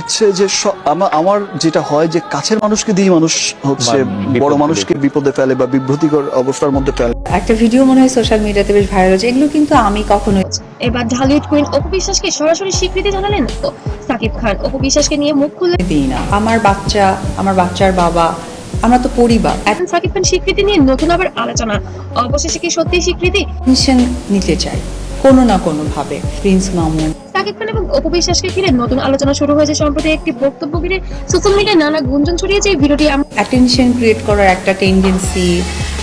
হচ্ছে যে আমার যেটা হয় যে কাছের মানুষকে দিয়ে মানুষ হচ্ছে বড় মানুষকে বিপদে ফেলে বা বিভ্রান্তিকর অবস্থার মধ্যে ফেলে। একটা ভিডিও মনে হয় সোশ্যাল মিডিয়াতে বেশ ভাইরাল হচ্ছে, এগুলো কিন্তু আমি কখনোই। এবার ঢালিউড কুইন অপু বিশ্বাসকে সরাসরি স্বীকৃতি জানালেন তো সাকিব খান। অপু বিশ্বাসকে নিয়ে মুখ খুললেন দিই না, আমার বাচ্চা, আমার বাচ্চার বাবা, আমরা তো পরিবার। এখন সাকিব খান স্বীকৃতি নিয়ে নতুন আবার আলোচনা। অবশেষে কি সত্যি স্বীকৃতি? টেনশন নিতে চাই কোনো না কোনো ভাবে। প্রিন্স মামুন, সাকিব খান এবং অপু বিশ্বাসকে ঘিরে নতুন আলোচনা শুরু হয়েছে। সম্প্রতি একটি বক্তব্য ঘিরে সোশ্যাল মিডিয়ায় নানা গুঞ্জন ছড়িয়েছে। এই ভিডিওটি অ্যাটেনশন ক্রিয়েট করার একটা টেন্ডেন্সি,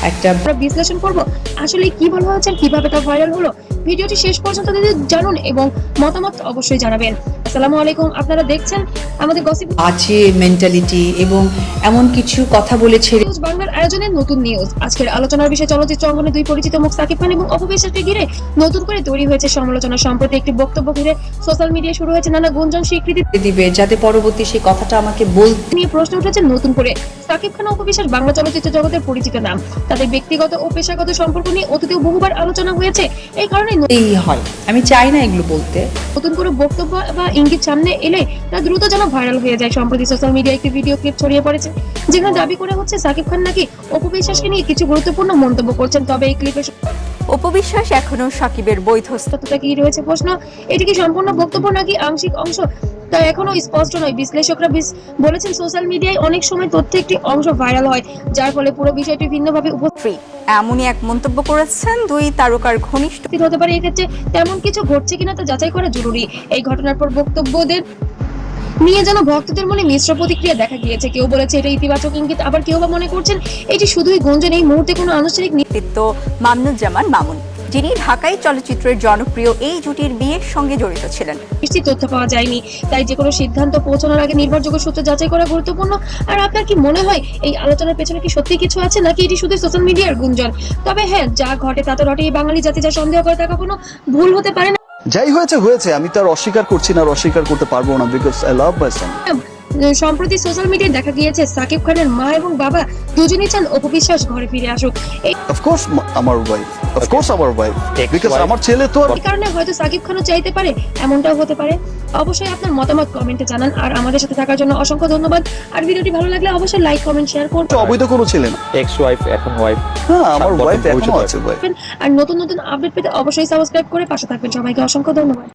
একটা আমরা বিশ্লেষণ করব আসলে কি বলা হয়েছে, কিভাবে তা ভাইরাল হলো। ভিডিওটি শেষ পর্যন্ত জানুন এবং মতামত অবশ্যই জানাবেন। আসসালামু আলাইকুম, আপনারা দেখছেন আমাদের গসিপ আছে মেন্টালিটি এবং এমন কিছু কথা বলেছে। নিউজ বাংলার আয়োজনে নতুন নিউজ। আজকের আলোচনার বিষয় চলচ্চিত্র অঙ্গনে দুই পরিচিত মুখ সাকিব খান এবং অপু বিশ্বাসকে ঘিরে নতুন করে তৈরি হয়েছে সমালোচনা। সম্প্রতি একটি বক্তব্য ঘিরে সোশ্যাল মিডিয়ায় শুরু হয়েছে নানা গুঞ্জন। স্বীকৃতি দিবে যাতে পরবর্তী সেই কথাটা আমাকে বলতে। নিয়ে প্রশ্ন উঠেছে নতুন করে। সাকিব খান ও অপু বিশ্বাস বাংলা চলচ্চিত্র জগতের পরিচিত নাম। তাদের ব্যক্তিগত ও পেশাগত সম্পর্ক নিয়ে অতীতেও বহুবার আলোচনা হয়েছে। এই কারণে এই হয়, আমি চাই না এগুলো বলতে। নতুন করে বক্তব্য বা ইঙ্গিত সামনে এলে তা দ্রুত যেন ভাইরাল হয়ে যায়। সম্প্রতি সোশ্যাল মিডিয়ায় একটি ভিডিও ক্লিপ ছড়িয়ে পড়েছে যেখানে দাবি করা হচ্ছে সাকিব খান নাকি অপু বিশ্বাসকে নিয়ে কিছু গুরুত্বপূর্ণ মন্তব্য করছেন। তবে এই ক্লিপে অপু বিশ্বাস এখনো সাকিবের বৈধ সত্যতা কি রয়েছে প্রশ্ন। এটি কি সম্পূর্ণ বক্তব্য নাকি আংশিক অংশ তা এখনো স্পষ্ট নয়। বিশ্লেষকরা বলেছেন সোশ্যাল মিডিয়ায় অনেক সময় তথ্যের একটি অংশ ভাইরাল হয় যার ফলে পুরো বিষয়টি ভিন্নভাবে উপস্থিত এমনই এক মন্তব্য করেছেন দুই তারকার ঘনিষ্ঠ হতে পারে। এক্ষেত্রে তেমন কিছু ঘটছে কিনা তা যাচাই করা জরুরি। এই ঘটনার পর বক্তব্যদের নিয়ে যেন ভক্তদের মনে মিশ্র প্রতিক্রিয়া দেখা গিয়েছে। কেউ বলেছে এটা ইতিবাচক ইঙ্গিত, আবার কেউ বা মনে করছেন এটি শুধুই গুঞ্জন। এই মুহূর্তে কোনো আনুষ্ঠানিক নেতৃত্ব মামুনুজ্জামান মামুন, যিনি ঢাকাই চলচ্চিত্রের জনপ্রিয় এই জুটির বিয়ের সঙ্গে জড়িত ছিলেন। নিশ্চিত তথ্য পাওয়া যায়নি, তাই যে কোনো সিদ্ধান্ত পৌঁছানোর আগে নির্ভরযোগ্য সূত্র যাচাই করা গুরুত্বপূর্ণ। আর আপনার কি মনে হয় এই আলোচনার পেছনে কি সত্যি কিছু আছে নাকি এটি শুধু সোশ্যাল মিডিয়ার গুঞ্জন? তবে হ্যাঁ, যা ঘটে তা তো ঘটে। এই বাঙালি জাতি যা সন্দেহ করে তা কখনো ভুল হতে পারে না। যাই হয়েছে হয়েছে, আমি তার অস্বীকার করছি না আর অস্বীকার করতে পারবো না, বিকজ আই লাভ মাই সন। সম্প্রতি সোশ্যাল মিডিয়ায় দেখা গিয়েছে সাকিব খানের মা এবং বাবা দুজনেই চান অপু বিশ্বাস ঘরে ফিরে আসুক। অফকোর্স আমার ওয়াইফ, অফকোর্স আমার ওয়াইফ, বিকজ আমার ছেলে তো। এই কারণে হয়তো সাকিব খানও চাইতে পারে, এমনটাও হতে পারে। অবশ্যই আপনার মতামত কমেন্টে জানান। আর আমাদের সাথে থাকার জন্য অসংখ্য ধন্যবাদ। আর ভিডিওটি ভালো লাগলে অবশ্যই লাইক, কমেন্ট, শেয়ার করুন। অবৈধ কোনো ছেলে না, এক্স ওয়াইফ এখন ওয়াইফ। হ্যাঁ আমার ওয়াইফ এখনো আছে ওয়াইফ। আর নতুন নতুন আপডেট পেতে অবশ্যই সাবস্ক্রাইব করে পাশে থাকবেন। সবাইকে অসংখ্য ধন্যবাদ।